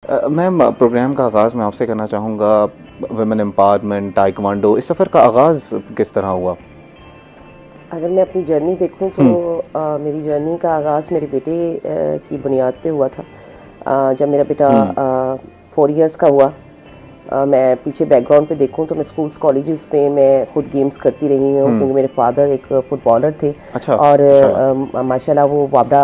Ma'am, programme का आगाज़ मैं आपसे करना चाहूँगा। वुमेन एम्पावरमेंट, ताइक्वांडो, इस सफ़र का आगाज़ किस तरह हुआ? अगर मैं अपनी जर्नी देखूं तो हम्म। मेरी जर्नी का आगाज़ मेरे बेटे की बुनियाद पे हुआ था। जब मेरा बेटा हम्म। 4 इयर्स का हुआ, मैं पीछे बैकग्राउंड पे देखूं तो मैं स्कूल्स कॉलेजेस में मैं खुद गेम्स करती रही हूँ, हम्म। क्योंकि मेरे फादर एक फुटबॉलर थे। अच्छा, और माशाल्लाह। माशाल्लाह वो वापडा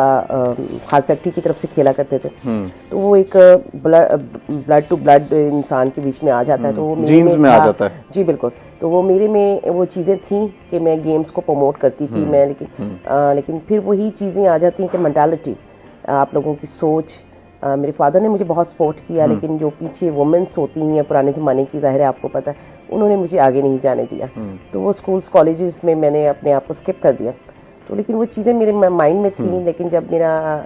खाल फैक्ट्री की तरफ से खेला करते थे। हम्म। तो वो एक ब्लड टू ब्लड इंसान के बीच में आ जाता है, तो वो मेरे जीन्स में में आ था। जाता है। जी बिल्कुल। तो वो मेरे में वो चीज़ें थी कि मैं गेम्स को प्रमोट करती थी हम्म। मैं, लेकिन हम्म। लेकिन फिर वही चीज़ें आ जाती हैं कि मेंटालिटी, आप लोगों की सोच। मेरे फादर ने मुझे बहुत सपोर्ट किया, हम्म। लेकिन जो पीछे वुमेन्स होती हैं पुराने ज़माने की, ज़ाहिर है आपको पता है, उन्होंने मुझे आगे नहीं जाने दिया। हम्म। तो वो स्कूल्स कॉलेजेस में मैंने अपने आप को स्किप कर दिया। तो लेकिन वो चीज़ें मेरे माइंड में थी, हम्म। लेकिन जब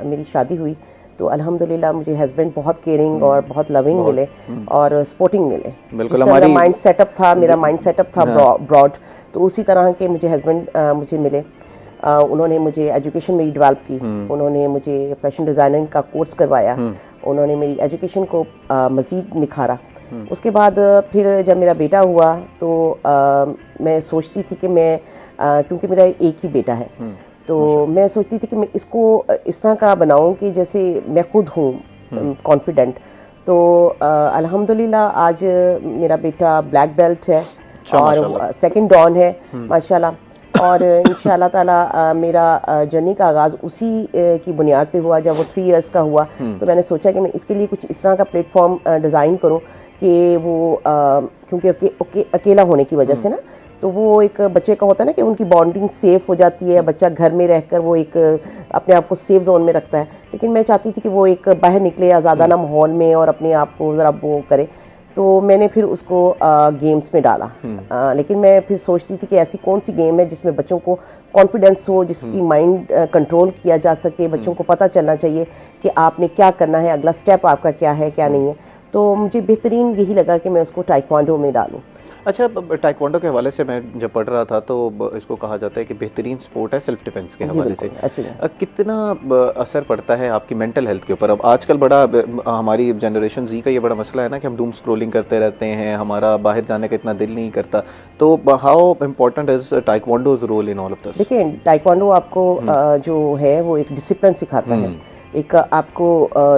मेरी शादी हुई तो अल्हम्दुलिल्लाह मुझे हस्बैंड बहुत केयरिंग और बहुत लविंग बहुत। मिले और सपोर्टिंग मिले। बिल्कुल जिस तरह मेरा हमारी माइंड सेटअप था, मेरा ज, माइंड सेटअप था हाँ। ब्रॉड, तो उसी तरह के मुझे हस्बैंड मुझे मिले। उन्होंने मुझे एजुकेशन मेरी डेवलप की, हम्म। उन्होंने मुझे फैशन डिज़ाइनिंग का कोर्स करवाया, हम्म। उन्होंने मेरी एजुकेशन को मज़ीद निखारा। हम्म। उसके बाद फिर जब मेरा बेटा हुआ तो मैं सोचती थी कि मैं क्योंकि मेरा एक ही बेटा है, तो माशाल्लाह। मैं सोचती थी कि मैं इसको इस तरह का बनाऊं कि जैसे मैं खुद हूँ कॉन्फिडेंट। तो अल्हम्दुलिल्लाह आज मेरा बेटा ब्लैक बेल्ट है अच्छा, माशाल्लाह। और सेकंड डॉन है माशाल्लाह। और इंशाल्लाह ताला मेरा जर्नी का आगाज़ उसी की बुनियाद पे हुआ। जब वो 3 इयर्स का हुआ तो मैंने सोचा कि मैं इसके लिए कुछ इस तरह का प्लेटफॉर्म डिज़ाइन करूं कि वो क्योंकि अकेला होने की वजह से ना, तो वो एक बच्चे का होता है ना कि उनकी बॉन्डिंग सेफ हो जाती है, बच्चा घर में रहकर वो एक अपने आप को सेफ जोन में रखता है। लेकिन मैं चाहती थी कि वो एक बाहर निकले आज़ादाना माहौल में और अपने आप को ज़रा वो करे। तो मैंने फिर उसको गेम्स में डाला। लेकिन मैं फिर सोचती थी कि ऐसी कौन सी गेम है जिसमें बच्चों को कॉन्फिडेंस हो, जिसकी माइंड कंट्रोल किया जा सके, बच्चों को पता चलना चाहिए कि आपने क्या करना है, अगला स्टेप आपका क्या है क्या नहीं है। तो मुझे बेहतरीन यही लगा कि मैं उसको ताइक्वांडो में डालूं। अच्छा, ताइक्वांडो के हवाले से मैं जब पढ़ रहा था तो इसको कहा जाता है कि बेहतरीन स्पोर्ट है सेल्फ डिफेंस के जी हवाले से। बिल्कुल ऐसे ही। कितना असर पड़ता है आपकी मेंटल हेल्थ के ऊपर? अब आजकल बड़ा हमारी जनरेशन जी का ये बड़ा मसला है ना कि हम डूम स्क्रोलिंग करते रहते हैं, हमारा बाहर जाने का इतना दिल नहीं करता। तो how important is taekwondo's role in all of this? देखिए ताइक्वांडो आपको जो है वो एक डिसिप्लिन सिखाता है, एक आपको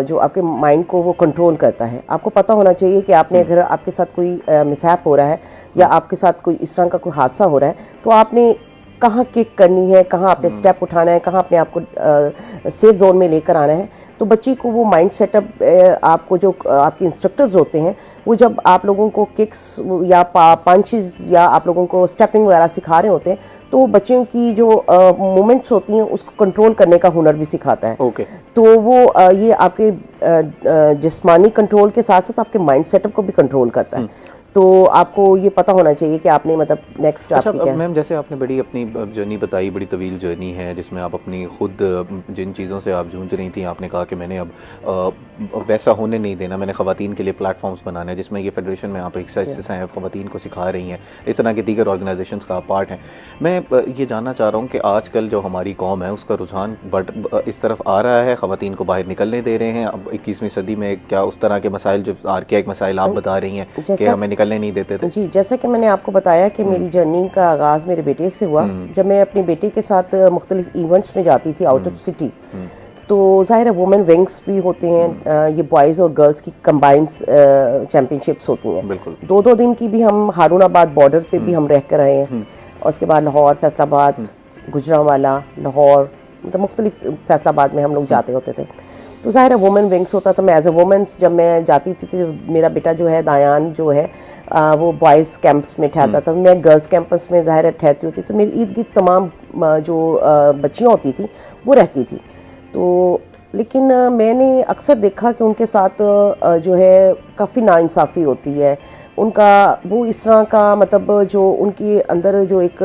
जो आपके माइंड को वो कंट्रोल करता है। आपको पता होना चाहिए कि आपने अगर आपके साथ कोई मिसहैप हो रहा है या आपके साथ कोई इस तरह का कोई हादसा हो रहा है, तो आपने कहाँ किक करनी है, कहाँ आपने स्टेप उठाना है, कहाँ अपने आप को सेफ जोन में लेकर आना है। तो बच्चे को वो माइंड सेटअप आपको जो आपके इंस्ट्रक्टर्स होते हैं, वो जब आप लोगों को किक्स या पंचेस या आप लोगों को स्टेपिंग वगैरह सिखा रहे होते हैं, तो वो बच्चों की जो मूवमेंट्स होती हैं उसको कंट्रोल करने का हुनर भी सिखाता है। ओके। तो वो ये आपके जिस्मानी कंट्रोल के साथ साथ आपके माइंड सेटअप को भी कंट्रोल करता है। तो आपको ये पता होना चाहिए कि आपने मतलब नेक्स्ट अच्छा आपकी क्या है। मैम, जैसे आपने बड़ी अपनी जर्नी बताई, बड़ी तवील जर्नी है जिसमें आप अपनी खुद जिन चीज़ों से आप जूझ रही थी, आपने कहा कि मैंने अब वैसा होने नहीं देना, मैंने ख़वातीन के लिए प्लेटफॉर्म्स बनाने हैं जिसमें ये फेडरेशन में आप एक हिस्सा हैं, ख़वातीन को सिखा रही हैं, इस तरह की दीगर ऑर्गेनाइजेशंस का आप पार्ट हैं। मैं ये जानना चाह रहा हूँ कि आजकल जो हमारी कौम है उसका रुझान इस तरफ आ रहा है, ख़वातीन को बाहर निकलने दे रहे हैं। अब 21वीं सदी में क्या उस तरह के मसाइल जो आर्कियाइक मसाइल आप बता रही हैं कि हमें निकलने नहीं देते थे? जी, जैसा कि मैंने आपको बताया कि मेरी जर्नी का आगाज़ मेरे बेटे से हुआ। जब मैं अपने बेटे के साथ मुख्तलिफ इवेंट्स में जाती थी आउट ऑफ सिटी, तो ज़ाहिर है वुमेन विंग्स भी होते हैं, ये बॉयज़ और गर्ल्स की कंबाइंस चैम्पियनशिप्स होती हैं। बिल्कुल। 2-2 दिन की भी हम हारूनाबाद बॉर्डर पे भी हम रह कर आए हैं, और उसके बाद लाहौर, फैसलाबाद, गुजरांवाला, लाहौर, मतलब मुख्तलिफ फैसलाबाद में हम लोग जाते होते थे। तो ज़ाहिर है वुमेन विंग्स होता था। मैं एज ए वुमेंस जब मैं जाती थी तो मेरा बेटा जो है दायान जो है वो बॉयज़ कैंप्स में ठहरता था, मैं गर्ल्स कैंपस में ज़ाहिर है ठहरती होती। तो मेरी इर्द गिर्द तमाम जो बच्चियाँ होती थी वो रहती थी। तो लेकिन मैंने अक्सर देखा कि उनके साथ जो है काफ़ी नाइंसाफ़ी होती है। उनका वो इस तरह का मतलब जो उनके अंदर जो एक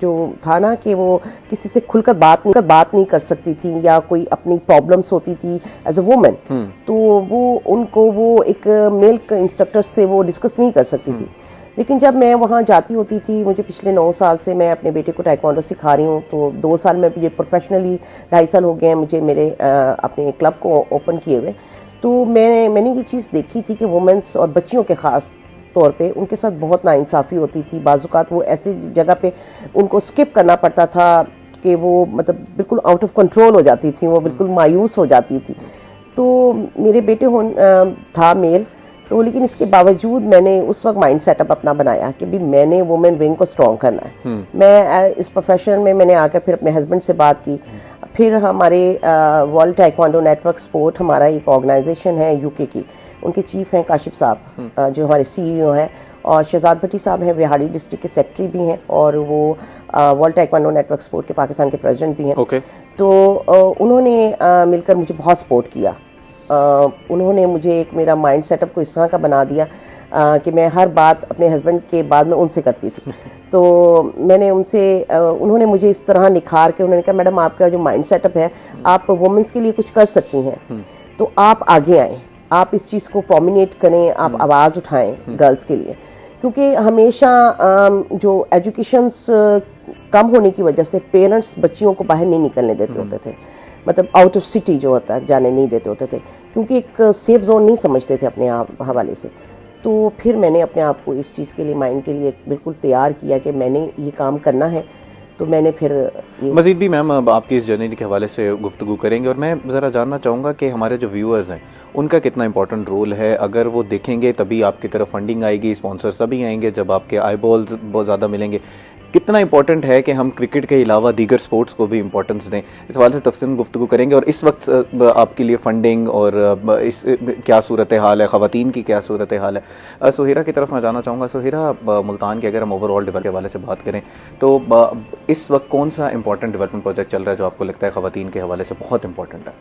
जो था ना कि वो किसी से खुलकर बात नहीं कर सकती थी, या कोई अपनी प्रॉब्लम्स होती थी एज अ वुमेन, तो वो उनको वो एक मेल इंस्ट्रक्टर से वो डिस्कस नहीं कर सकती थी। लेकिन जब मैं वहाँ जाती होती थी, मुझे पिछले 9 साल से मैं अपने बेटे को ताइक्वांडो सिखा रही हूँ, तो 2 साल में ये प्रोफेशनली 2.5 साल हो गए हैं मुझे मेरे अपने क्लब को ओपन किए हुए। तो मैंने ये चीज़ देखी थी कि वुमेंस और बच्चियों के ख़ास तौर पे उनके साथ बहुत नाइंसाफ़ी होती थी। बाज़-औक़ात वो ऐसी जगह पे उनको स्किप करना पड़ता था कि वो मतलब बिल्कुल आउट ऑफ कंट्रोल हो जाती थी, वो बिल्कुल मायूस हो जाती थी। तो मेरे बेटे था मेल, तो लेकिन इसके बावजूद मैंने उस वक्त माइंड सेटअप अपना बनाया कि भी मैंने वुमेन विंग को स्ट्रॉन्ग करना है। मैं इस प्रोफेशन में मैंने आकर फिर अपने हस्बैंड से बात की। फिर हमारे वर्ल्ड टाइक्वांडो नेटवर्क स्पोर्ट हमारा एक ऑर्गेनाइजेशन है यूके की, उनके चीफ हैं काशिफ साहब, जो हमारे सीईओ हैं, और शहजाद भट्टी साहब हैं, विहाड़ी डिस्ट्रिक्ट के सेक्रेटरी भी हैं, और वो वर्ल्ड टाइक्वांडो नेटवर्क स्पोर्ट के पाकिस्तान के प्रेसिडेंट भी हैं। तो उन्होंने मिलकर मुझे बहुत सपोर्ट किया। उन्होंने मुझे एक मेरा माइंड सेटअप को इस तरह का बना दिया कि मैं हर बात अपने हस्बैंड के बाद में उनसे करती थी। तो मैंने उनसे उन्होंने मुझे इस तरह निखार के उन्होंने कहा, मैडम आपका जो माइंड सेटअप है, आप वुमेन्स के लिए कुछ कर सकती हैं, तो आप आगे आएँ, आप इस चीज़ को प्रोमिनेट करें, आप आवाज़ उठाएं गर्ल्स के लिए। क्योंकि हमेशा जो एजुकेशंस कम होने की वजह से पेरेंट्स बच्चियों को बाहर नहीं निकलने देते होते थे, मतलब आउट ऑफ सिटी जो होता है जाने नहीं देते होते थे, क्योंकि एक सेफ जोन नहीं समझते थे अपने आप हवाले से। तो फिर मैंने अपने आप को इस चीज़ के लिए, माइंड के लिए बिल्कुल तैयार किया कि मैंने ये काम करना है। तो मैंने फिर मज़ीद भी मैम अब आपकी इस जर्नी के हवाले से गुफ्तगू करेंगे, और मैं ज़रा जानना चाहूँगा कि हमारे जो व्यूअर्स हैं उनका कितना इंपॉर्टेंट रोल है। अगर वो देखेंगे तभी आपकी तरफ फंडिंग आएगी, स्पॉन्सर सभी आएंगे, जब आपके आई बॉल्स बहुत ज़्यादा मिलेंगे। कितना इंपॉर्टेंट है कि हम क्रिकेट के अलावा दीगर स्पोर्ट्स को भी इंपॉर्टेंस दें, इस हवाले से तफसील गुफ्तगू करेंगे। और इस वक्त आपके लिए फंडिंग और इस क्या सूरत हाल है, ख़वातीन की क्या सूरत हाल है। सुहेरा की तरफ मैं जाना चाहूँगा। सुहेरा, मुल्तान के अगर हम ओवरऑल डेवलप के हवाले से बात करें तो इस वक्त कौन सा इंपॉर्टेंट डेवलपमेंट प्रोजेक्ट चल रहा है जो आपको लगता है ख़वातीन के हवाले से बहुत इंपॉर्टेंट है?